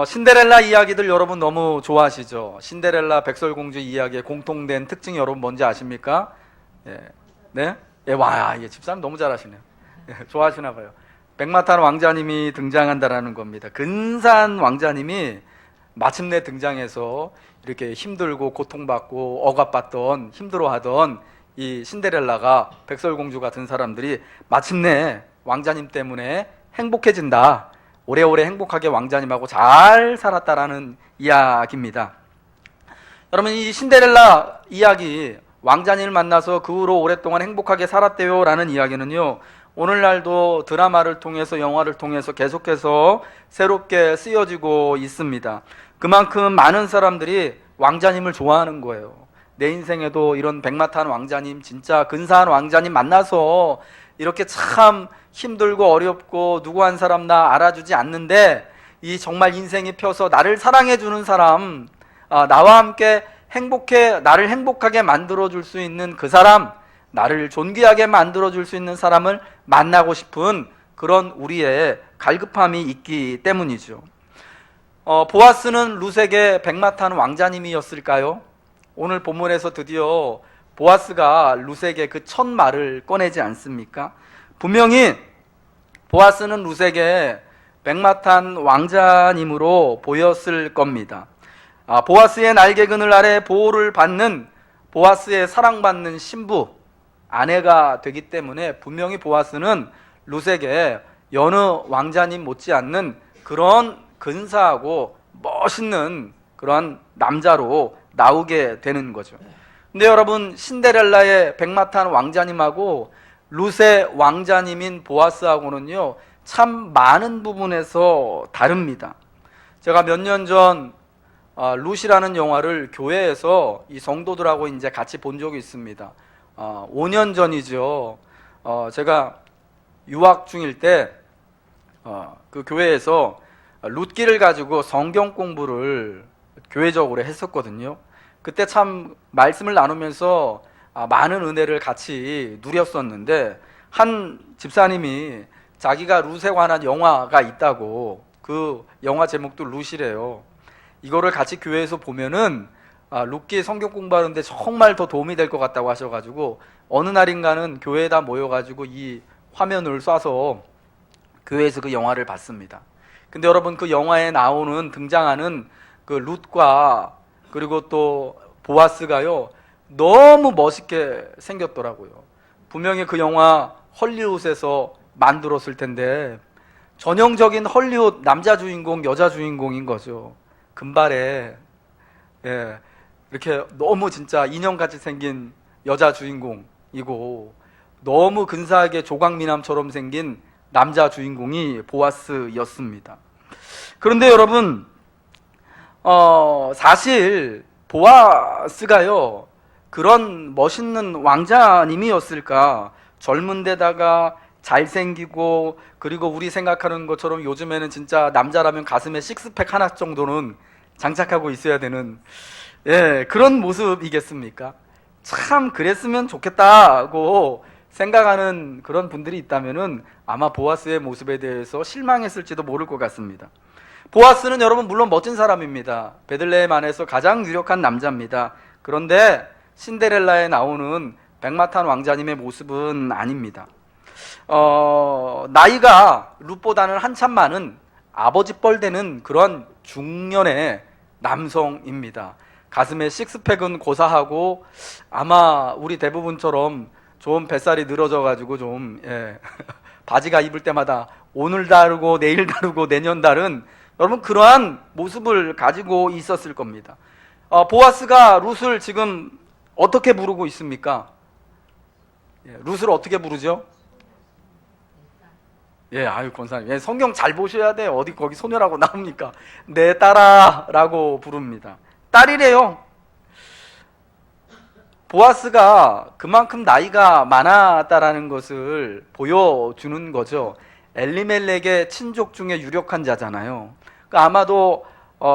신데렐라 이야기들 여러분 너무 좋아하시죠? 신데렐라 백설공주 이야기의 공통된 특징이 여러분 뭔지 아십니까? 예. 네? 예, 와, 예, 집사람 너무 잘하시네요. 예, 좋아하시나 봐요. 백마탄 왕자님이 등장한다라는 겁니다. 근사한 왕자님이 마침내 등장해서 이렇게 힘들고 고통받고 억압받던 힘들어하던 이 신데렐라가 백설공주 같은 사람들이 마침내 왕자님 때문에 행복해진다. 오래오래 행복하게 왕자님하고 잘 살았다라는 이야기입니다. 여러분, 이 신데렐라 이야기, 왕자님을 만나서 그 후로 오랫동안 행복하게 살았대요 라는 이야기는요, 오늘날도 드라마를 통해서 영화를 통해서 계속해서 새롭게 쓰여지고 있습니다. 그만큼 많은 사람들이 왕자님을 좋아하는 거예요. 내 인생에도 이런 백마탄 왕자님, 진짜 근사한 왕자님 만나서 이렇게 참 힘들고 어렵고 누구 한 사람 나 알아주지 않는데 이 정말 인생이 펴서 나를 사랑해주는 사람, 나와 함께 나를 행복하게 만들어줄 수 있는 그 사람, 나를 존귀하게 만들어줄 수 있는 사람을 만나고 싶은 그런 우리의 갈급함이 있기 때문이죠. 보아스는 룻에게 백마탄 왕자님이었을까요? 오늘 본문에서 드디어 보아스가 룻에게 그 첫 말을 꺼내지 않습니까? 분명히 보아스는 룻에게 백마탄 왕자님으로 보였을 겁니다. 보아스의 날개 그늘 아래 보호를 받는 보아스의 사랑받는 신부, 아내가 되기 때문에 분명히 보아스는 룻에게 여느 왕자님 못지않는 그런 근사하고 멋있는 그런 남자로 나오게 되는 거죠. 근데 여러분, 신데렐라의 백마탄 왕자님하고 룻의 왕자님인 보아스하고는요, 참 많은 부분에서 다릅니다. 제가 몇 년 전 룻이라는 영화를 교회에서 이 성도들하고 이제 같이 본 적이 있습니다. 5년 전이죠. 제가 유학 중일 때 그 교회에서 룻기를 가지고 성경 공부를 교회적으로 했었거든요. 그때 참 말씀을 나누면서 많은 은혜를 같이 누렸었는데, 한 집사님이 자기가 룻에 관한 영화가 있다고, 그 영화 제목도 룻이래요. 이거를 같이 교회에서 보면은 룻기 성경 공부하는데 정말 더 도움이 될 것 같다고 하셔가지고 어느 날인가는 교회에다 모여가지고 이 화면을 쏴서 교회에서 그 영화를 봤습니다. 근데 여러분, 그 영화에 등장하는 그 룻과 그리고 또 보아스가요, 너무 멋있게 생겼더라고요. 분명히 그 영화 헐리우드에서 만들었을 텐데 전형적인 헐리우드 남자 주인공, 여자 주인공인 거죠. 금발에, 예, 이렇게 너무 진짜 인형같이 생긴 여자 주인공이고 너무 근사하게 조각미남처럼 생긴 남자 주인공이 보아스였습니다. 그런데 여러분, 사실 보아스가요, 그런 멋있는 왕자님이었을까? 젊은 데다가 잘생기고, 그리고 우리 생각하는 것처럼 요즘에는 진짜 남자라면 가슴에 식스팩 하나 정도는 장착하고 있어야 되는, 예, 그런 모습이겠습니까? 참 그랬으면 좋겠다고 생각하는 그런 분들이 있다면은 아마 보아스의 모습에 대해서 실망했을지도 모를 것 같습니다. 보아스는 여러분 물론 멋진 사람입니다. 베들레헴 안에서 가장 유력한 남자입니다. 그런데 신데렐라에 나오는 백마탄 왕자님의 모습은 아닙니다. 나이가 룻보다는 한참 많은 아버지 뻘 되는 그런 중년의 남성입니다. 가슴에 식스팩은 고사하고 아마 우리 대부분처럼 좀 뱃살이 늘어져가지고 좀, 예, 바지가 입을 때마다 오늘 다르고 내일 다르고 내년 다른 여러분 그러한 모습을 가지고 있었을 겁니다. 보아스가 룻을 지금 어떻게 부르고 있습니까? 예, 룻을 어떻게 부르죠? 예, 아유, 권사님. 예, 성경 잘 보셔야 돼요. 어디 거기 소녀라고 나옵니까? 내 딸아라고 부릅니다. 딸이래요. 보아스가 그만큼 나이가 많았다라는 것을 보여주는 거죠. 엘리멜렉의 친족 중에 유력한 자잖아요. 그러니까 아마도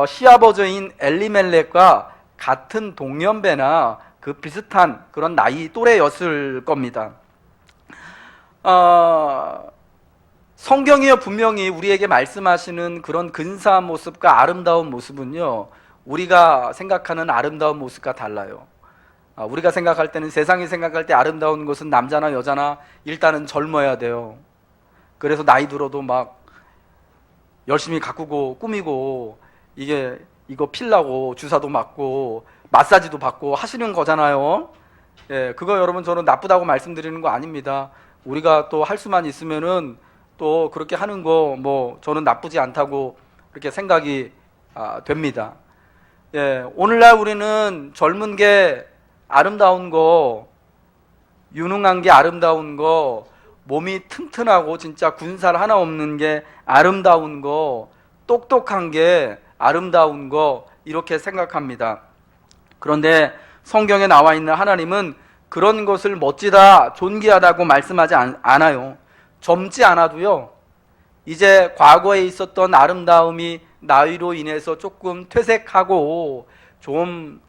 시아버저인 엘리멜렉과 같은 동년배나 그 비슷한 그런 나이 또래였을 겁니다. 성경이요 분명히 우리에게 말씀하시는 그런 근사한 모습과 아름다운 모습은요, 우리가 생각하는 아름다운 모습과 달라요. 우리가 생각할 때는, 세상이 생각할 때 아름다운 것은 남자나 여자나 일단은 젊어야 돼요. 그래서 나이 들어도 막 열심히 가꾸고 꾸미고 이거 필라고 주사도 맞고 마사지도 받고 하시는 거잖아요. 예, 그거 여러분 저는 나쁘다고 말씀드리는 거 아닙니다. 우리가 또 할 수만 있으면은 또 그렇게 하는 거 뭐 저는 나쁘지 않다고 그렇게 생각이 됩니다. 예, 오늘날 우리는 젊은 게 아름다운 거, 유능한 게 아름다운 거, 몸이 튼튼하고 진짜 군살 하나 없는 게 아름다운 거, 똑똑한 게 아름다운 거, 이렇게 생각합니다. 그런데 성경에 나와 있는 하나님은 그런 것을 멋지다, 존귀하다고 말씀하지 않아요. 젊지 않아도요, 이제 과거에 있었던 아름다움이 나이로 인해서 조금 퇴색하고 좀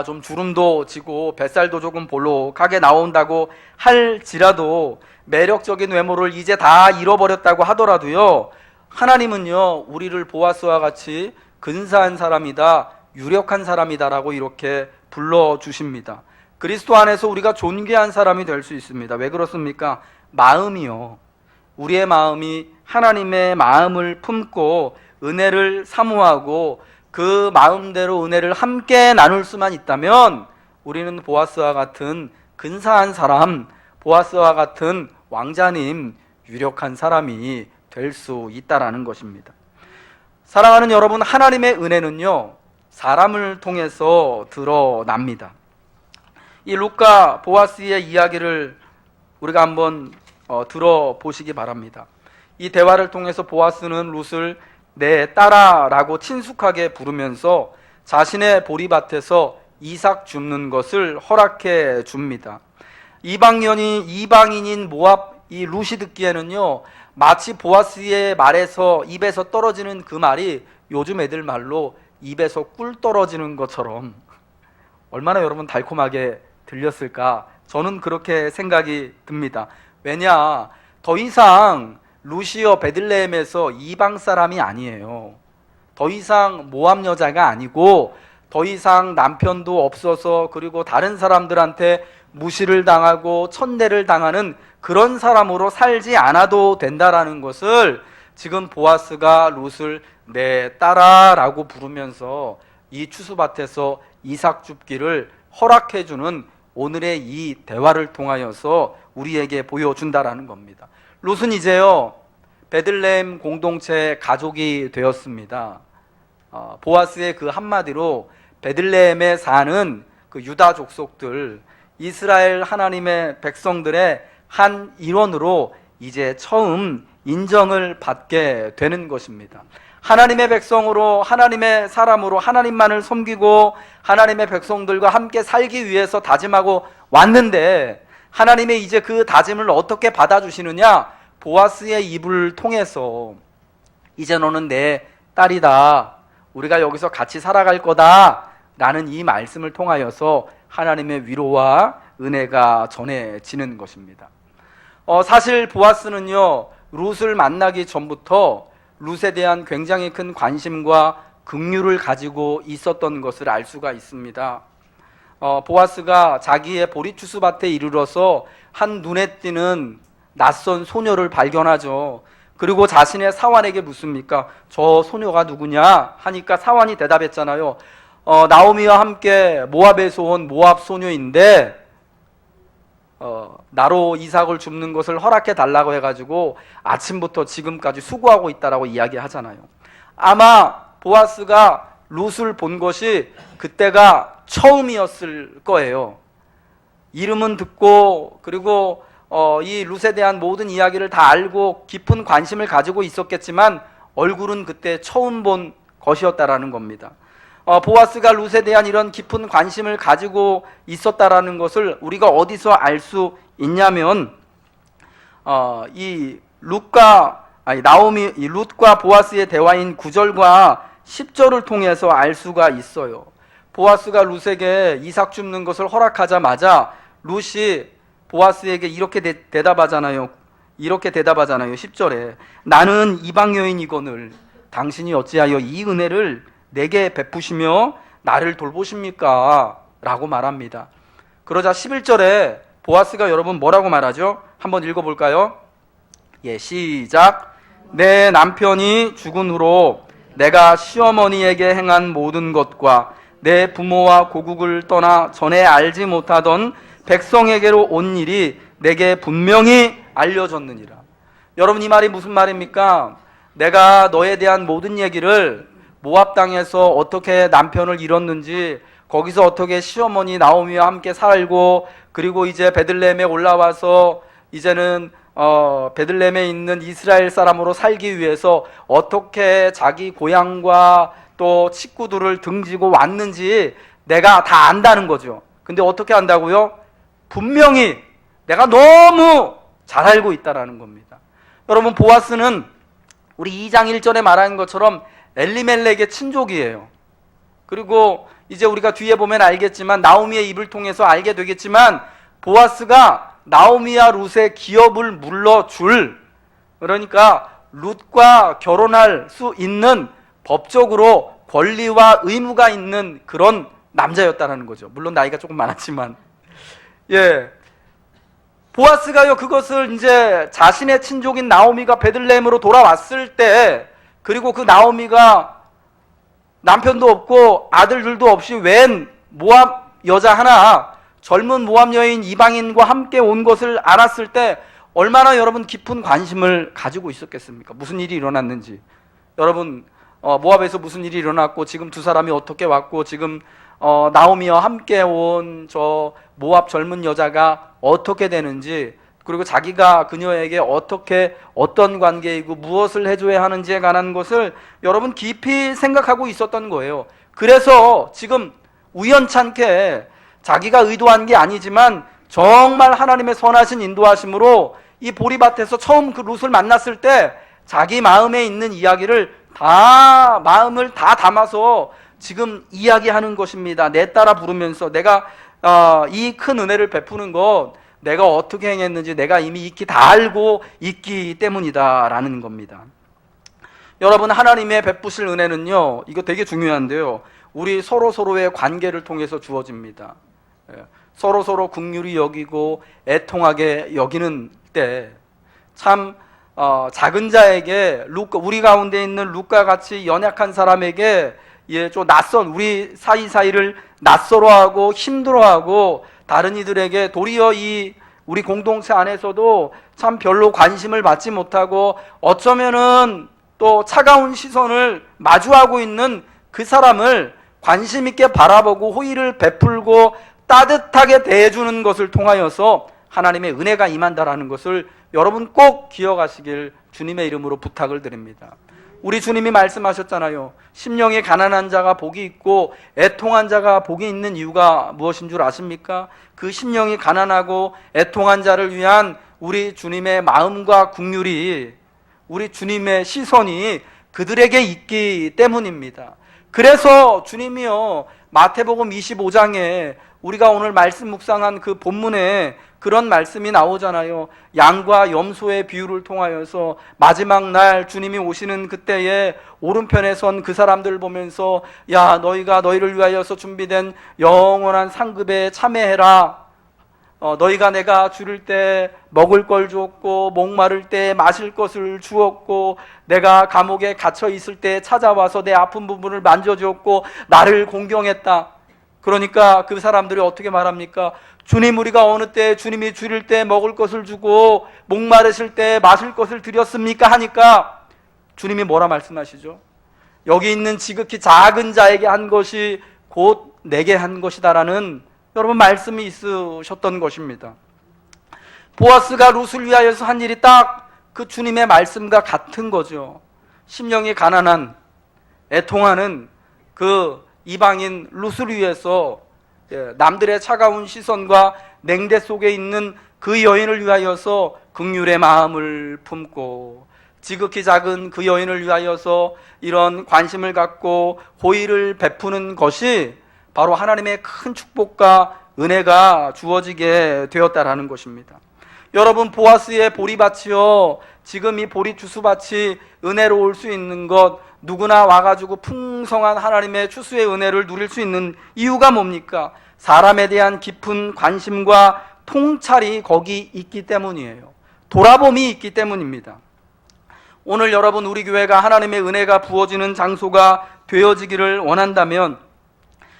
좀 주름도 지고 뱃살도 조금 볼록하게 나온다고 할지라도, 매력적인 외모를 이제 다 잃어버렸다고 하더라도요, 하나님은요 우리를 보아스와 같이 근사한 사람이다, 유력한 사람이다라고 이렇게 불러주십니다. 그리스도 안에서 우리가 존귀한 사람이 될 수 있습니다. 왜 그렇습니까? 마음이요, 우리의 마음이 하나님의 마음을 품고 은혜를 사모하고 그 마음대로 은혜를 함께 나눌 수만 있다면 우리는 보아스와 같은 근사한 사람, 보아스와 같은 왕자님, 유력한 사람이 될 수 있다라는 것입니다. 사랑하는 여러분, 하나님의 은혜는요 사람을 통해서 드러납니다. 이 루카 보아스의 이야기를 우리가 한번 들어보시기 바랍니다. 이 대화를 통해서 보아스는 룻을 내 딸아라고 친숙하게 부르면서 자신의 보리밭에서 이삭 줍는 것을 허락해 줍니다. 이방인인 모압 이 룻이 듣기에는요 마치 보아스의 말에서 입에서 떨어지는 그 말이 요즘 애들 말로 입에서 꿀 떨어지는 것처럼 얼마나 여러분 달콤하게 들렸을까, 저는 그렇게 생각이 듭니다. 왜냐, 더 이상 루시어 베들레헴에서 이방 사람이 아니에요. 더 이상 모압 여자가 아니고, 더 이상 남편도 없어서 그리고 다른 사람들한테 무시를 당하고 천대를 당하는 그런 사람으로 살지 않아도 된다라는 것을 지금 보아스가 룻을 내 딸아라고 부르면서 이 추수밭에서 이삭 줍기를 허락해주는 오늘의 이 대화를 통하여서 우리에게 보여준다라는 겁니다. 룻은 이제요 베들레헴 공동체의 가족이 되었습니다. 보아스의 그 한마디로 베들레헴에 사는 그 유다 족속들, 이스라엘 하나님의 백성들의 한 일원으로 이제 처음 인정을 받게 되는 것입니다. 하나님의 백성으로, 하나님의 사람으로 하나님만을 섬기고 하나님의 백성들과 함께 살기 위해서 다짐하고 왔는데, 하나님의 이제 그 다짐을 어떻게 받아주시느냐? 보아스의 입을 통해서 이제 너는 내 딸이다, 우리가 여기서 같이 살아갈 거다 라는 이 말씀을 통하여서 하나님의 위로와 은혜가 전해지는 것입니다. 사실 보아스는요 룻을 만나기 전부터 룻에 대한 굉장히 큰 관심과 긍휼을 가지고 있었던 것을 알 수가 있습니다. 보아스가 자기의 보리추수밭에 이르러서 한 눈에 띄는 낯선 소녀를 발견하죠. 그리고 자신의 사환에게 묻습니까? 저 소녀가 누구냐? 하니까 사환이 대답했잖아요. 나오미와 함께 모압에서 온 모압 소녀인데 나로 이삭을 줍는 것을 허락해 달라고 해가지고 아침부터 지금까지 수고하고 있다라고 이야기하잖아요. 아마 보아스가 룻을 본 것이 그때가 처음이었을 거예요. 이름은 듣고 그리고 이 룻에 대한 모든 이야기를 다 알고 깊은 관심을 가지고 있었겠지만 얼굴은 그때 처음 본 것이었다라는 겁니다. 보아스가 룻에 대한 이런 깊은 관심을 가지고 있었다라는 것을 우리가 어디서 알 수 있냐면 이 룻과 보아스의 대화인 9절과 10절을 통해서 알 수가 있어요. 보아스가 룻에게 이삭 줍는 것을 허락하자마자 룻이 보아스에게 이렇게 대답하잖아요. 이렇게 대답하잖아요. 10절에 나는 이방 여인이거늘 당신이 어찌하여 이 은혜를 내게 베푸시며 나를 돌보십니까? 라고 말합니다. 그러자 11절에 보아스가 여러분 뭐라고 말하죠? 한번 읽어볼까요? 예, 시작. 내 남편이 죽은 후로 내가 시어머니에게 행한 모든 것과 내 부모와 고국을 떠나 전에 알지 못하던 백성에게로 온 일이 내게 분명히 알려졌느니라. 여러분, 이 말이 무슨 말입니까? 내가 너에 대한 모든 얘기를 모압 땅에서 어떻게 남편을 잃었는지, 거기서 어떻게 시어머니 나오미와 함께 살고, 그리고 이제 베들레헴에 올라와서 이제는 베들레헴에 있는 이스라엘 사람으로 살기 위해서 어떻게 자기 고향과 또 친구들을 등지고 왔는지 내가 다 안다는 거죠. 근데 어떻게 안다고요? 분명히 내가 너무 잘 알고 있다라는 겁니다. 여러분, 보아스는 우리 2장 1절에 말하는 것처럼 엘리멜렉의 친족이에요. 그리고 이제 우리가 뒤에 보면 알겠지만, 나오미의 입을 통해서 알게 되겠지만, 보아스가 나오미와 룻의 기업을 물러줄, 그러니까 룻과 결혼할 수 있는 법적으로 권리와 의무가 있는 그런 남자였다는 거죠. 물론 나이가 조금 많았지만, 예, 보아스가요 그것을 이제 자신의 친족인 나오미가 베들레헴으로 돌아왔을 때, 그리고 그 나오미가 남편도 없고 아들들도 없이 웬 모압 여자 하나, 젊은 모압 여인 이방인과 함께 온 것을 알았을 때 얼마나 여러분 깊은 관심을 가지고 있었겠습니까? 무슨 일이 일어났는지. 여러분, 모압에서 무슨 일이 일어났고, 지금 두 사람이 어떻게 왔고, 지금 나오미와 함께 온 저 모압 젊은 여자가 어떻게 되는지, 그리고 자기가 그녀에게 어떤 관계이고 무엇을 해줘야 하는지에 관한 것을 여러분 깊이 생각하고 있었던 거예요. 그래서 지금 우연찮게 자기가 의도한 게 아니지만 정말 하나님의 선하신 인도하심으로 이 보리밭에서 처음 그 룻을 만났을 때 자기 마음에 있는 이야기를 마음을 다 담아서 지금 이야기하는 것입니다. 내 따라 부르면서 내가 이 큰 은혜를 베푸는 것, 내가 어떻게 행했는지 내가 이미 익히 다 알고 있기 때문이다 라는 겁니다. 여러분, 하나님의 베푸실 은혜는요, 이거 되게 중요한데요, 우리 서로서로의 관계를 통해서 주어집니다. 서로서로 긍휼히 여기고 애통하게 여기는 때 참 작은 자에게, 우리 가운데 있는 룻과 같이 연약한 사람에게 좀 우리 사이사이를 낯설어하고 힘들어하고 다른 이들에게 도리어 우리 공동체 안에서도 참 별로 관심을 받지 못하고 어쩌면은 또 차가운 시선을 마주하고 있는 그 사람을 관심 있게 바라보고 호의를 베풀고 따뜻하게 대해주는 것을 통하여서 하나님의 은혜가 임한다라는 것을 여러분 꼭 기억하시길 주님의 이름으로 부탁을 드립니다. 우리 주님이 말씀하셨잖아요. 심령이 가난한 자가 복이 있고 애통한 자가 복이 있는 이유가 무엇인 줄 아십니까? 그 심령이 가난하고 애통한 자를 위한 우리 주님의 마음과 긍휼이, 우리 주님의 시선이 그들에게 있기 때문입니다. 그래서 주님이요, 마태복음 25장에 우리가 오늘 말씀 묵상한 그 본문에 그런 말씀이 나오잖아요. 양과 염소의 비유를 통하여서 마지막 날 주님이 오시는 그때에 오른편에 선 그 사람들을 보면서, 야, 너희가 너희를 위하여서 준비된 영원한 상급에 참여해라. 너희가 내가 줄일 때 먹을 걸 주었고, 목마를 때 마실 것을 주었고, 내가 감옥에 갇혀 있을 때 찾아와서 내 아픈 부분을 만져주었고 나를 공경했다. 그러니까 그 사람들이 어떻게 말합니까? 주님, 우리가 어느 때 주님이 줄일 때 먹을 것을 주고 목마르실 때 마실 것을 드렸습니까? 하니까 주님이 뭐라 말씀하시죠? 여기 있는 지극히 작은 자에게 한 것이 곧 내게 한 것이다라는 여러분 말씀이 있으셨던 것입니다. 보아스가 룻을 위하여서 한 일이 딱 그 주님의 말씀과 같은 거죠. 심령이 가난한, 애통하는 그 이방인 룻을 위해서 남들의 차가운 시선과 냉대 속에 있는 그 여인을 위하여서 긍휼의 마음을 품고, 지극히 작은 그 여인을 위하여서 이런 관심을 갖고 호의를 베푸는 것이 바로 하나님의 큰 축복과 은혜가 주어지게 되었다라는 것입니다. 여러분, 보아스의 보리밭이요, 지금 이 보리 추수밭이 은혜로울 수 있는 것, 누구나 와가지고 풍성한 하나님의 추수의 은혜를 누릴 수 있는 이유가 뭡니까? 사람에 대한 깊은 관심과 통찰이 거기 있기 때문이에요. 돌아봄이 있기 때문입니다. 오늘 여러분, 우리 교회가 하나님의 은혜가 부어지는 장소가 되어지기를 원한다면,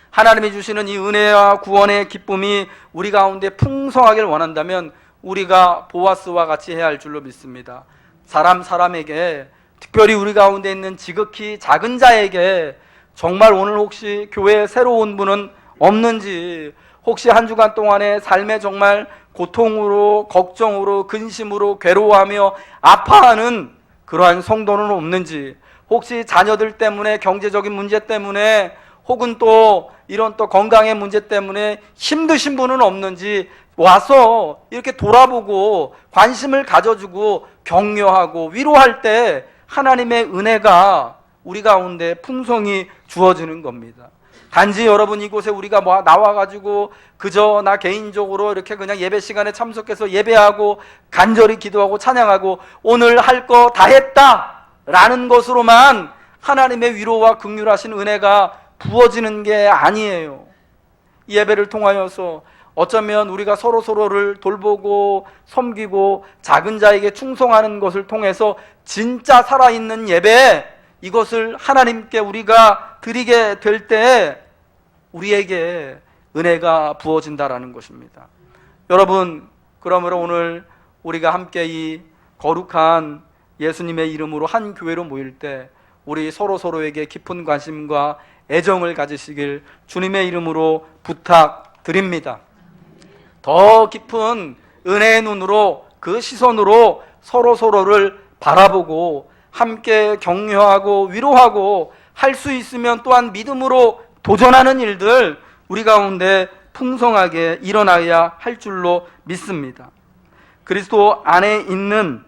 하나님이 주시는 이 은혜와 구원의 기쁨이 우리 가운데 풍성하길 원한다면 우리가 보아스와 같이 해야 할 줄로 믿습니다. 사람에게, 특별히 우리 가운데 있는 지극히 작은 자에게 정말 오늘 혹시 교회에 새로 온 분은 없는지, 혹시 한 주간 동안의 삶에 정말 고통으로, 걱정으로, 근심으로 괴로워하며 아파하는 그러한 성도는 없는지, 혹시 자녀들 때문에, 경제적인 문제 때문에, 혹은 또 이런 또 건강의 문제 때문에 힘드신 분은 없는지 와서 이렇게 돌아보고 관심을 가져주고 격려하고 위로할 때 하나님의 은혜가 우리 가운데 풍성히 주어지는 겁니다. 단지 여러분, 이곳에 우리가 나와가지고 그저 나 개인적으로 이렇게 그냥 예배 시간에 참석해서 예배하고 간절히 기도하고 찬양하고 오늘 할 거 다 했다 라는 것으로만 하나님의 위로와 긍휼하신 은혜가 부어지는 게 아니에요. 이 예배를 통하여서 어쩌면 우리가 서로를 돌보고 섬기고 작은 자에게 충성하는 것을 통해서 진짜 살아있는 예배, 이것을 하나님께 우리가 드리게 될 때 우리에게 은혜가 부어진다라는 것입니다. 여러분, 그러므로 오늘 우리가 함께 이 거룩한 예수님의 이름으로 한 교회로 모일 때 우리 서로에게 깊은 관심과 애정을 가지시길 주님의 이름으로 부탁드립니다. 더 깊은 은혜의 눈으로, 그 시선으로 서로를 바라보고 함께 격려하고 위로하고 할 수 있으면 또한 믿음으로 도전하는 일들 우리 가운데 풍성하게 일어나야 할 줄로 믿습니다. 그리스도 안에 있는,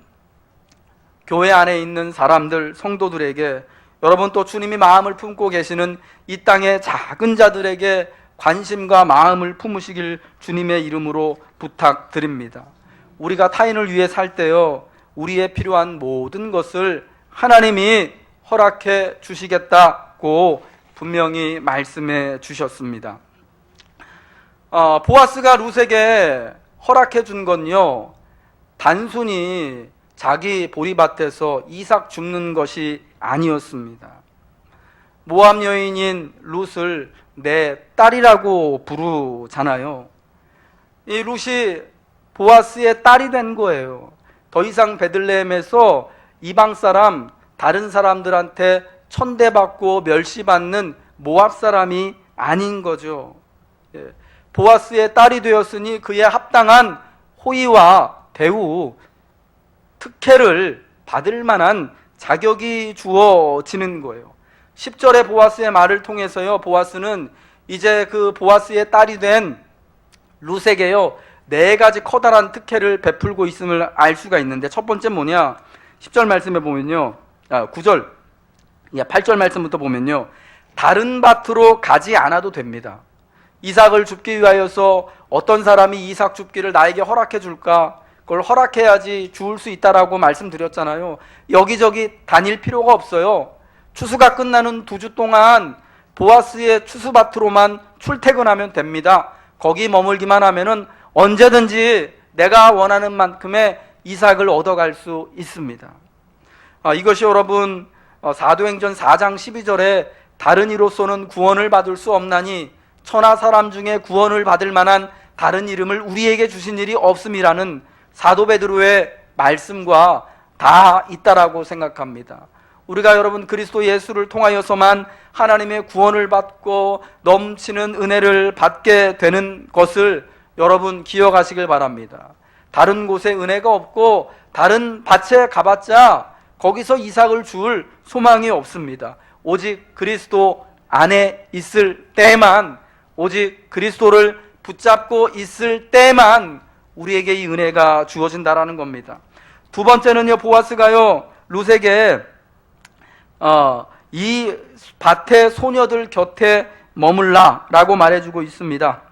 교회 안에 있는 사람들, 성도들에게, 여러분 또 주님이 마음을 품고 계시는 이 땅의 작은 자들에게 관심과 마음을 품으시길 주님의 이름으로 부탁드립니다. 우리가 타인을 위해 살 때요, 우리의 필요한 모든 것을 하나님이 허락해 주시겠다고 분명히 말씀해 주셨습니다. 보아스가 룻에게 허락해 준 건요, 단순히 자기 보리밭에서 이삭 줍는 것이 아니었습니다. 모압 여인인 룻을 내 딸이라고 부르잖아요. 이 룻이 보아스의 딸이 된 거예요. 더 이상 베들레헴에서 이방 사람, 다른 사람들한테 천대받고 멸시받는 모압 사람이 아닌 거죠. 보아스의 딸이 되었으니 그에 합당한 호의와 대우, 특혜를 받을 만한 자격이 주어지는 거예요. 10절의 보아스의 말을 통해서요, 보아스는 이제 그 보아스의 딸이 된 룻에게요, 4가지 커다란 특혜를 베풀고 있음을 알 수가 있는데, 첫 번째 뭐냐? 10절 말씀에 보면요, 8절 말씀부터 보면요, 다른 밭으로 가지 않아도 됩니다. 이삭을 줍기 위하여서 어떤 사람이 이삭 줍기를 나에게 허락해 줄까? 그걸 허락해야지 주울 수 있다라고 말씀드렸잖아요. 여기저기 다닐 필요가 없어요. 추수가 끝나는 2주 동안 보아스의 추수밭으로만 출퇴근하면 됩니다. 거기 머물기만 하면은 언제든지 내가 원하는 만큼의 이삭을 얻어갈 수 있습니다. 이것이 여러분, 사도행전 4장 12절에 다른 이로서는 구원을 받을 수 없나니 천하 사람 중에 구원을 받을 만한 다른 이름을 우리에게 주신 일이 없음이라는 사도 베드로의 말씀과 다 있다라고 생각합니다. 우리가 여러분 그리스도 예수를 통하여서만 하나님의 구원을 받고 넘치는 은혜를 받게 되는 것을 여러분 기억하시길 바랍니다. 다른 곳에 은혜가 없고 다른 밭에 가봤자 거기서 이삭을 줄 소망이 없습니다. 오직 그리스도 안에 있을 때만, 오직 그리스도를 붙잡고 있을 때만 우리에게 이 은혜가 주어진다라는 겁니다. 두 번째는요, 보아스가요, 룻에게 이 밭의 소녀들 곁에 머물라라고 말해주고 있습니다.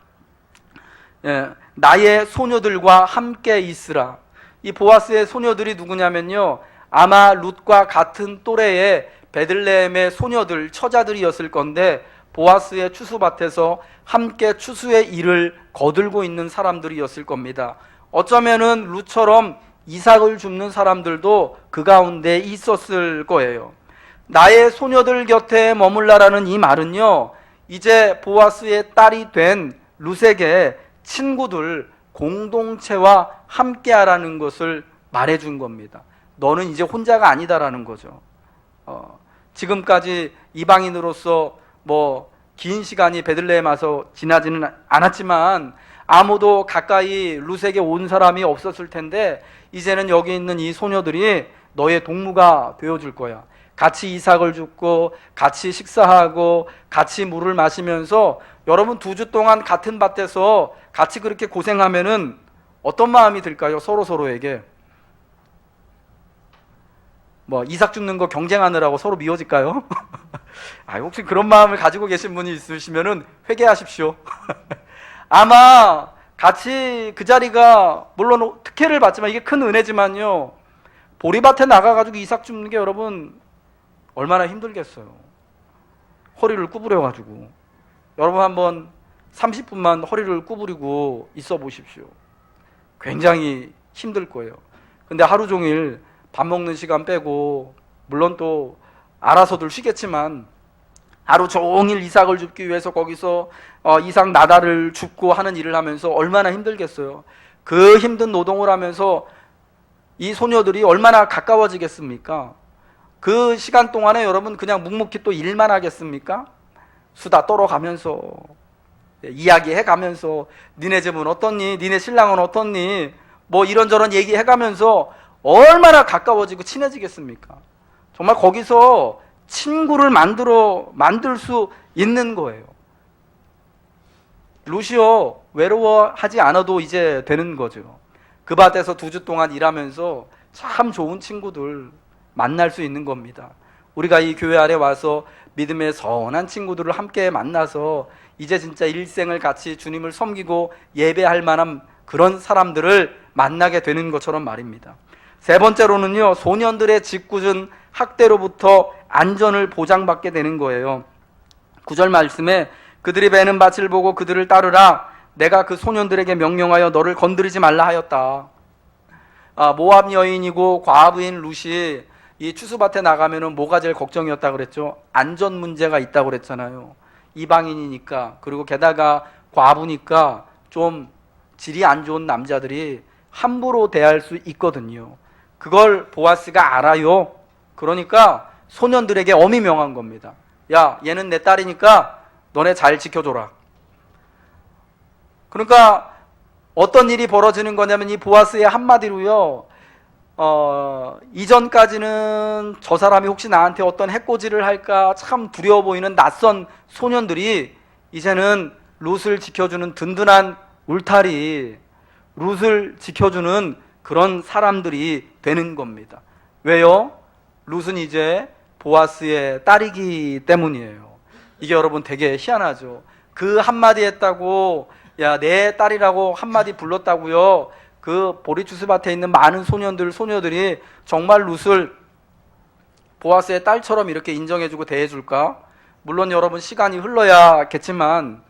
나의 소녀들과 함께 있으라. 이 보아스의 소녀들이 누구냐면요, 아마 룻과 같은 또래의 베들레헴의 소녀들, 처자들이었을 건데 보아스의 추수밭에서 함께 추수의 일을 거들고 있는 사람들이었을 겁니다. 어쩌면은 룻처럼 이삭을 줍는 사람들도 그 가운데 있었을 거예요. 나의 소녀들 곁에 머물라라는 이 말은요, 이제 보아스의 딸이 된 룻에게 친구들, 공동체와 함께하라는 것을 말해준 겁니다. 너는 이제 혼자가 아니다라는 거죠. 지금까지 이방인으로서 긴 시간이 베들레헴 와서 지나지는 않았지만 아무도 가까이 룻에게 온 사람이 없었을 텐데 이제는 여기 있는 이 소녀들이 너의 동무가 되어줄 거야. 같이 이삭을 줍고 같이 식사하고 같이 물을 마시면서 여러분 2주 동안 같은 밭에서 같이 그렇게 고생하면은 어떤 마음이 들까요? 서로에게. 이삭 줍는 거 경쟁하느라고 서로 미워질까요? 혹시 그런 마음을 가지고 계신 분이 있으시면은 회개하십시오. 아마 같이 그 자리가 물론 특혜를 받지만 이게 큰 은혜지만요, 보리밭에 나가가지고 이삭 줍는 게 여러분 얼마나 힘들겠어요. 허리를 구부려가지고. 여러분 한번 30분만 허리를 구부리고 있어 보십시오. 굉장히 힘들 거예요. 근데 하루 종일 밥 먹는 시간 빼고, 물론 또 알아서들 쉬겠지만 하루 종일 이삭을 줍기 위해서 거기서 이삭 나다를 줍고 하는 일을 하면서 얼마나 힘들겠어요. 그 힘든 노동을 하면서 이 소녀들이 얼마나 가까워지겠습니까? 그 시간 동안에 여러분 그냥 묵묵히 또 일만 하겠습니까? 수다 떨어가면서, 이야기해가면서, 니네 집은 어떻니? 니네 신랑은 어떻니? 이런저런 얘기해가면서 얼마나 가까워지고 친해지겠습니까? 정말 거기서 친구를 만들 수 있는 거예요. 룻이요, 외로워하지 않아도 이제 되는 거죠. 그 밭에서 2주 동안 일하면서 참 좋은 친구들 만날 수 있는 겁니다. 우리가 이 교회 아래 와서 믿음의 선한 친구들을 함께 만나서 이제 진짜 일생을 같이 주님을 섬기고 예배할 만한 그런 사람들을 만나게 되는 것처럼 말입니다. 3번째로는요, 소년들의 짓궂은 학대로부터 안전을 보장받게 되는 거예요. 9절 말씀에 그들이 베는 밭을 보고 그들을 따르라. 내가 그 소년들에게 명령하여 너를 건드리지 말라 하였다. 모압 여인이고 과부인 룻이 이 추수밭에 나가면은 뭐가 제일 걱정이었다 그랬죠? 안전 문제가 있다고 그랬잖아요. 이방인이니까, 그리고 게다가 과부니까 좀 질이 안 좋은 남자들이 함부로 대할 수 있거든요. 그걸 보아스가 알아요. 그러니까 소년들에게 엄히 명한 겁니다. 야, 얘는 내 딸이니까 너네 잘 지켜줘라. 그러니까 어떤 일이 벌어지는 거냐면 이 보아스의 한마디로요, 이전까지는 저 사람이 혹시 나한테 어떤 해코지를 할까 참 두려워 보이는 낯선 소년들이 이제는 룻을 지켜주는 든든한 울타리, 룻을 지켜주는 그런 사람들이 되는 겁니다. 왜요? 룻은 이제 보아스의 딸이기 때문이에요. 이게 여러분 되게 희한하죠. 그 한마디 했다고, 야, 내 딸이라고 한마디 불렀다고요, 그 보리추수밭에 있는 많은 소녀들이 정말 룻을 보아스의 딸처럼 이렇게 인정해주고 대해줄까? 물론 여러분 시간이 흘러야겠지만,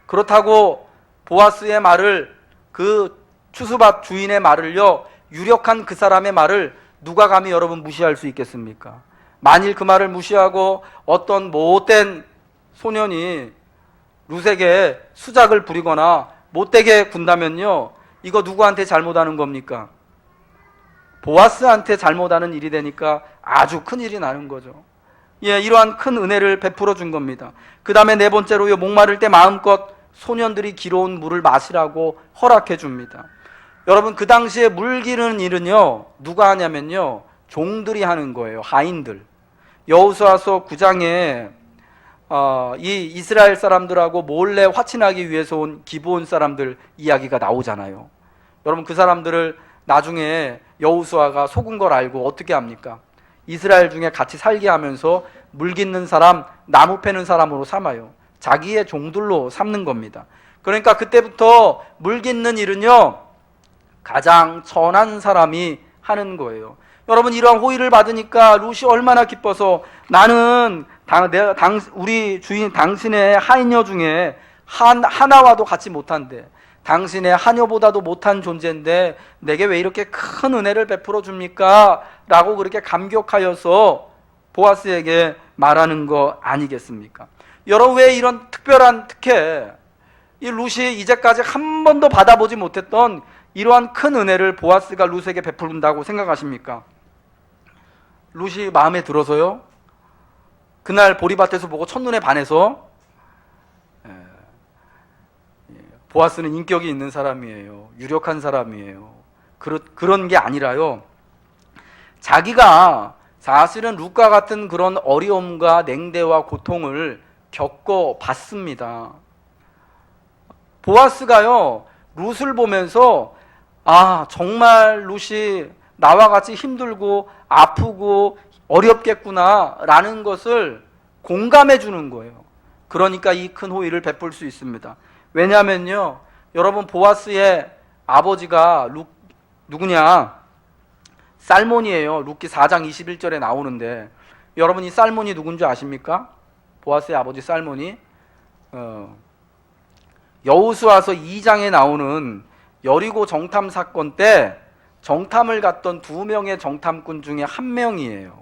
그렇다고 보아스의 말을, 그 추수밭 주인의 말을요, 유력한 그 사람의 말을 누가 감히 여러분 무시할 수 있겠습니까? 만일 그 말을 무시하고 어떤 못된 소년이 룻에게 수작을 부리거나 못되게 군다면요, 이거 누구한테 잘못하는 겁니까? 보아스한테 잘못하는 일이 되니까 아주 큰 일이 나는 거죠. 이러한 큰 은혜를 베풀어 준 겁니다. 그 다음에 4번째로요, 목마를 때 마음껏 소년들이 기러운 물을 마시라고 허락해 줍니다. 여러분, 그 당시에 물 기르는 일은요, 누가 하냐면요, 종들이 하는 거예요. 하인들. 여호수아서 9장에 이 이스라엘 사람들하고 몰래 화친하기 위해서 온 기브온 사람들 이야기가 나오잖아요. 여러분, 그 사람들을 나중에 여호수아가 속은 걸 알고 어떻게 합니까? 이스라엘 중에 같이 살게 하면서 물 깃는 사람, 나무 패는 사람으로 삼아요. 자기의 종들로 삼는 겁니다. 그러니까 그때부터 물 깃는 일은요, 가장 천한 사람이 하는 거예요. 여러분, 이러한 호의를 받으니까 룻이 얼마나 기뻐서 나는 우리 주인 당신의 하인녀 중에 하나와도 같이 못한데, 당신의 하녀보다도 못한 존재인데 내게 왜 이렇게 큰 은혜를 베풀어 줍니까? 라고 그렇게 감격하여서 보아스에게 말하는 거 아니겠습니까? 여러분, 왜 이런 특별한 특혜, 이 룻이 이제까지 한 번도 받아보지 못했던 이러한 큰 은혜를 보아스가 룻에게 베푼다고 생각하십니까? 룻이 마음에 들어서요? 그날 보리밭에서 보고 첫눈에 반해서? 보아스는 인격이 있는 사람이에요. 유력한 사람이에요. 그런 게 아니라요, 자기가 사실은 룻과 같은 그런 어려움과 냉대와 고통을 겪어봤습니다. 보아스가요, 룻을 보면서 정말 룻이 나와 같이 힘들고 아프고 어렵겠구나 라는 것을 공감해 주는 거예요. 그러니까 이 큰 호의를 베풀 수 있습니다. 왜냐하면요, 여러분, 보아스의 아버지가 누구냐? 살몬이에요. 룻기 4장 21절에 나오는데, 여러분, 이 살몬이 누군지 아십니까? 보아스의 아버지 살몬이 여호수아서 2장에 나오는 여리고 정탐 사건 때 정탐을 갔던 2명의 정탐꾼 중에 1명이에요.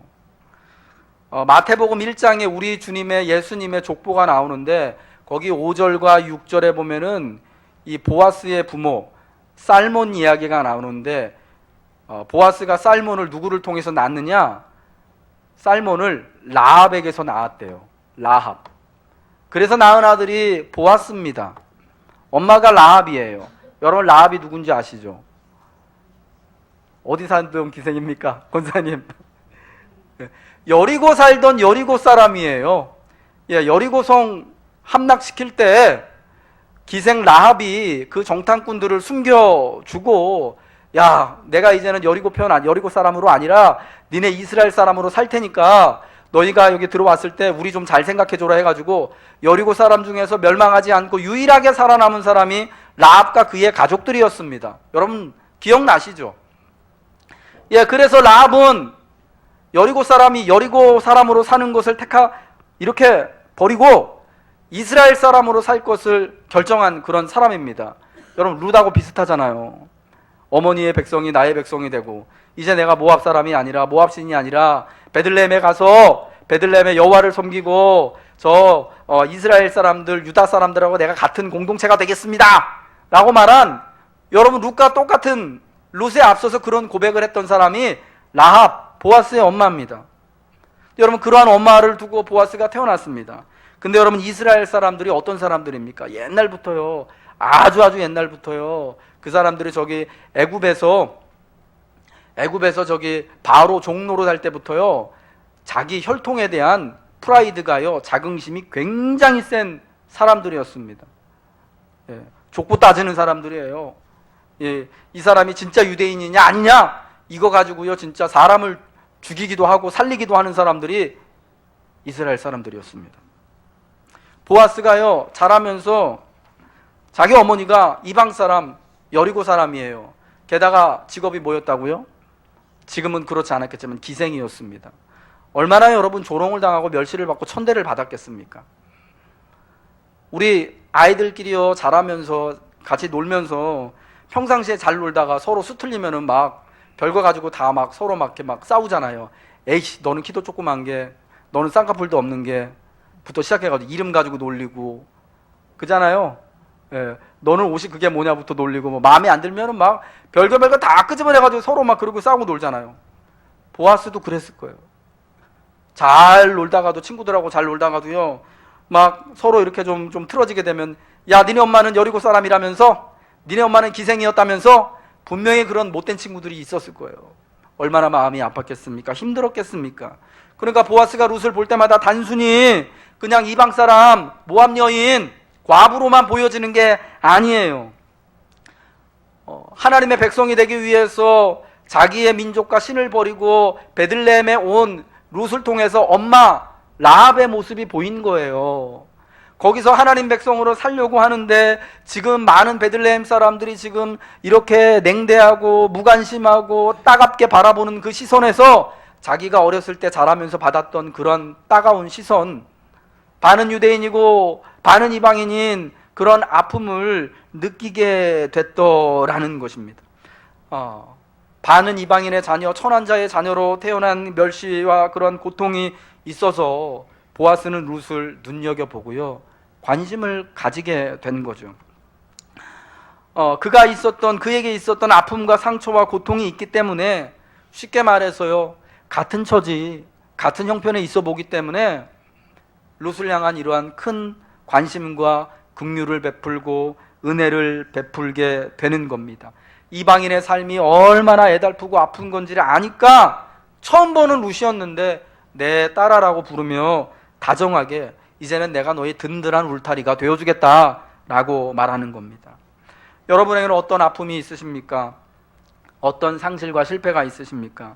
마태복음 1장에 우리 주님의 예수님의 족보가 나오는데, 거기 5절과 6절에 보면은 이 보아스의 부모 살몬 이야기가 나오는데, 보아스가 살몬을 누구를 통해서 낳느냐? 살몬을 라합에게서 낳았대요. 라합. 그래서 낳은 아들이 보아스입니다. 엄마가 라합이에요. 여러분, 라합이 누군지 아시죠? 어디 살던 기생입니까? 권사님. 여리고 살던 여리고 사람이에요. 여리고성 함락시킬 때 기생 라합이 그 정탐꾼들을 숨겨주고, 야, 내가 이제는 여리고 사람으로 아니라 니네 이스라엘 사람으로 살 테니까 너희가 여기 들어왔을 때 우리 좀 잘 생각해줘라 해가지고 여리고 사람 중에서 멸망하지 않고 유일하게 살아남은 사람이 라합과 그의 가족들이었습니다. 여러분, 기억나시죠? 그래서 라합은 여리고 사람이 여리고 사람으로 사는 것을 이렇게 버리고 이스라엘 사람으로 살 것을 결정한 그런 사람입니다. 여러분, 룻하고 비슷하잖아요. 어머니의 백성이 나의 백성이 되고, 이제 내가 모압 사람이 아니라, 모압 신이 아니라 베들레헴에 가서 베들레헴의 여호와를 섬기고 이스라엘 사람들, 유다 사람들하고 내가 같은 공동체가 되겠습니다 라고 말한, 여러분, 룻과 똑같은, 룻에 앞서서 그런 고백을 했던 사람이 라합, 보아스의 엄마입니다. 여러분, 그러한 엄마를 두고 보아스가 태어났습니다. 근데 여러분, 이스라엘 사람들이 어떤 사람들입니까? 옛날부터요, 아주 옛날부터요, 그 사람들이 저기 애굽에서 저기 바로 종로로 살 때부터요, 자기 혈통에 대한 프라이드가요, 자긍심이 굉장히 센 사람들이었습니다. 족보 따지는 사람들이에요. 이 사람이 진짜 유대인이냐 아니냐 이거 가지고요, 진짜 사람을 죽이기도 하고 살리기도 하는 사람들이 이스라엘 사람들이었습니다. 보아스가요, 자라면서 자기 어머니가 이방 사람, 여리고 사람이에요. 게다가 직업이 뭐였다고요? 지금은 그렇지 않았겠지만 기생이었습니다. 얼마나 여러분 조롱을 당하고 멸시를 받고 천대를 받았겠습니까? 우리 아이들끼리요, 자라면서 같이 놀면서 평상시에 잘 놀다가 서로 수틀리면은 막 별거 가지고 다 막 서로 막 이렇게 막 싸우잖아요. 에이씨, 너는 키도 조그만 게, 너는 쌍꺼풀도 없는 게 부터 시작해가지고 이름 가지고 놀리고 그잖아요. 너는 옷이 그게 뭐냐부터 놀리고, 뭐 마음에 안 들면은 막 별거 다 끄집어내가지고 서로 막 그러고 싸우고 놀잖아요. 보아스도 그랬을 거예요. 잘 놀다가도, 친구들하고 잘 놀다가도요, 막 서로 이렇게 좀 틀어지게 되면, 야, 니네 엄마는 여리고 사람이라면서, 니네 엄마는 기생이었다면서, 분명히 그런 못된 친구들이 있었을 거예요. 얼마나 마음이 아팠겠습니까? 힘들었겠습니까? 그러니까 보아스가 룻을 볼 때마다 단순히 그냥 이방 사람, 모압 여인, 과부로만 보여지는 게 아니에요. 하나님의 백성이 되기 위해서 자기의 민족과 신을 버리고 베들레헴에 온 룻을 통해서 엄마 라합의 모습이 보인 거예요. 거기서 하나님 백성으로 살려고 하는데 지금 많은 베들레헴 사람들이 지금 이렇게 냉대하고 무관심하고 따갑게 바라보는 그 시선에서 자기가 어렸을 때 자라면서 받았던 그런 따가운 시선, 반은 유대인이고 반은 이방인인 그런 아픔을 느끼게 됐더라는 것입니다. 반은 이방인의 자녀, 천한자의 자녀로 태어난 멸시와 그런 고통이 있어서 보아스는 룻을 눈여겨보고요, 관심을 가지게 된 거죠. 그에게 있었던 아픔과 상처와 고통이 있기 때문에, 쉽게 말해서요, 같은 처지, 같은 형편에 있어 보기 때문에 룻을 향한 이러한 큰 관심과 긍휼을 베풀고 은혜를 베풀게 되는 겁니다. 이방인의 삶이 얼마나 애달프고 아픈 건지를 아니까 처음 보는 룻이었는데 내 딸아라고 부르며 다정하게 이제는 내가 너의 든든한 울타리가 되어주겠다라고 말하는 겁니다. 여러분에게는 어떤 아픔이 있으십니까? 어떤 상실과 실패가 있으십니까?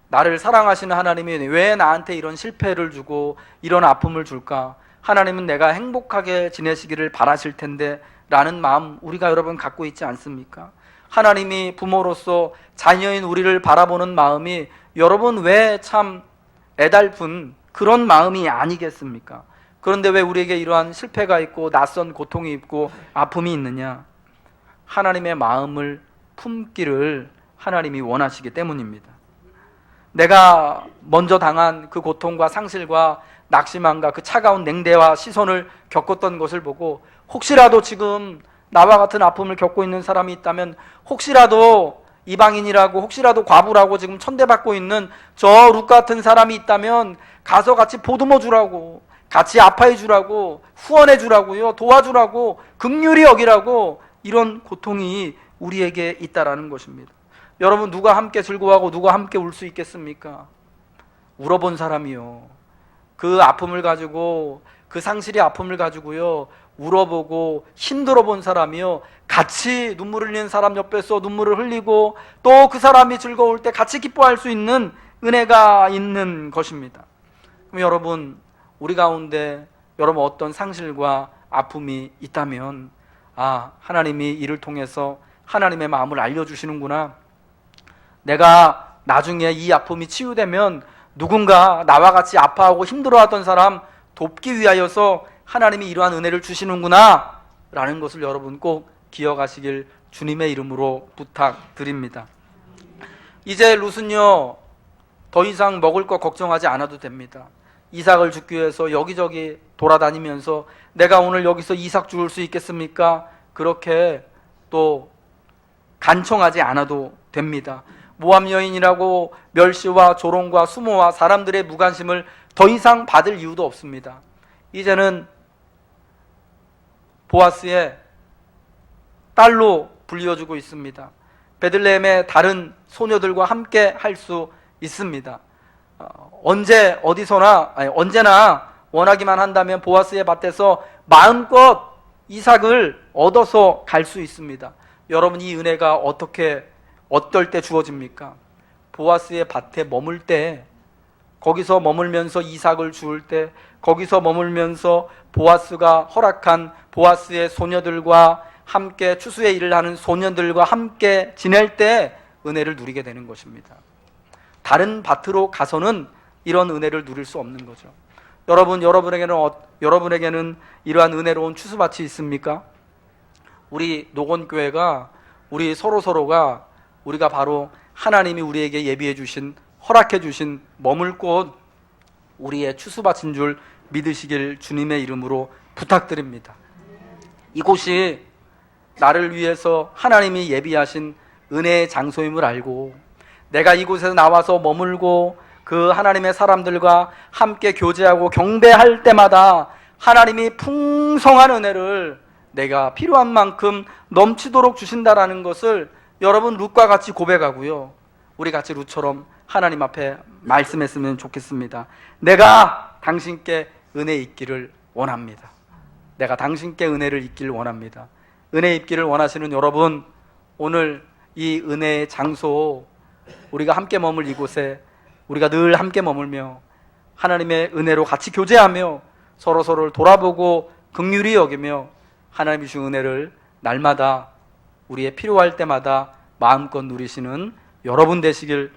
나를 사랑하시는 하나님이 왜 나한테 이런 실패를 주고 이런 아픔을 줄까? 하나님은 내가 행복하게 지내시기를 바라실 텐데 라는 마음 우리가 여러분 갖고 있지 않습니까? 하나님이 부모로서 자녀인 우리를 바라보는 마음이 여러분 왜 참 애달픈 그런 마음이 아니겠습니까? 그런데 왜 우리에게 이러한 실패가 있고 낯선 고통이 있고 아픔이 있느냐? 하나님의 마음을 품기를 하나님이 원하시기 때문입니다. 내가 먼저 당한 그 고통과 상실과 낙심함과 그 차가운 냉대와 시선을 겪었던 것을 보고 혹시라도 지금 나와 같은 아픔을 겪고 있는 사람이 있다면, 혹시라도 이방인이라고, 혹시라도 과부라고 지금 천대받고 있는 저 룻 같은 사람이 있다면 가서 같이 보듬어 주라고, 같이 아파해 주라고, 후원해 주라고요, 도와주라고, 긍휼히 여기라고, 이런 고통이 우리에게 있다라는 것입니다. 여러분, 누가 함께 즐거워하고 누가 함께 울 수 있겠습니까? 울어본 사람이요, 그 아픔을 가지고, 그 상실의 아픔을 가지고요, 울어보고 힘들어 본 사람이요, 같이 눈물을 흘리는 사람 옆에서 눈물을 흘리고 또 그 사람이 즐거울 때 같이 기뻐할 수 있는 은혜가 있는 것입니다. 그럼 여러분, 우리 가운데 여러분 어떤 상실과 아픔이 있다면, 하나님이 이를 통해서 하나님의 마음을 알려주시는구나, 내가 나중에 이 아픔이 치유되면 누군가 나와 같이 아파하고 힘들어하던 사람 돕기 위하여서 하나님이 이러한 은혜를 주시는구나 라는 것을 여러분 꼭 기억하시길 주님의 이름으로 부탁드립니다. 이제 룻은요, 더 이상 먹을 거 걱정하지 않아도 됩니다. 이삭을 죽기 위해서 여기저기 돌아다니면서 내가 오늘 여기서 이삭 죽을 수 있겠습니까? 그렇게 또 간청하지 않아도 됩니다. 모압 여인이라고 멸시와 조롱과 수모와 사람들의 무관심을 더 이상 받을 이유도 없습니다. 이제는 보아스의 딸로 불려주고 있습니다. 베들레헴의 다른 소녀들과 함께 할 수 있습니다. 언제나 원하기만 한다면 보아스의 밭에서 마음껏 이삭을 얻어서 갈 수 있습니다. 여러분, 이 은혜가 어떨 때 주어집니까? 보아스의 밭에 머물 때, 거기서 머물면서 이삭을 주울 때, 거기서 머물면서 보아스가 허락한 보아스의 소녀들과 함께 추수의 일을 하는 소년들과 함께 지낼 때 은혜를 누리게 되는 것입니다. 다른 밭으로 가서는 이런 은혜를 누릴 수 없는 거죠. 여러분에게는 이러한 은혜로운 추수밭이 있습니까? 우리 노건교회가, 우리 서로가 우리가 바로 하나님이 우리에게 예비해 주신, 허락해 주신 머물 곳, 우리의 추수밭인 줄 믿으시길 주님의 이름으로 부탁드립니다. 이곳이 나를 위해서 하나님이 예비하신 은혜의 장소임을 알고, 내가 이곳에서 나와서 머물고 그 하나님의 사람들과 함께 교제하고 경배할 때마다 하나님이 풍성한 은혜를 내가 필요한 만큼 넘치도록 주신다라는 것을 여러분 룻과 같이 고백하고요, 우리 같이 룻처럼 하나님 앞에 말씀했으면 좋겠습니다. 내가 당신께 은혜 있기를 원합니다. 내가 당신께 은혜를 입기를 원합니다. 은혜 입기를 원하시는 여러분, 오늘 이 은혜의 장소, 우리가 함께 머물 이곳에 우리가 늘 함께 머물며 하나님의 은혜로 같이 교제하며 서로를 돌아보고 긍휼히 여기며 하나님이 주신 은혜를 날마다 우리의 필요할 때마다 마음껏 누리시는 여러분 되시길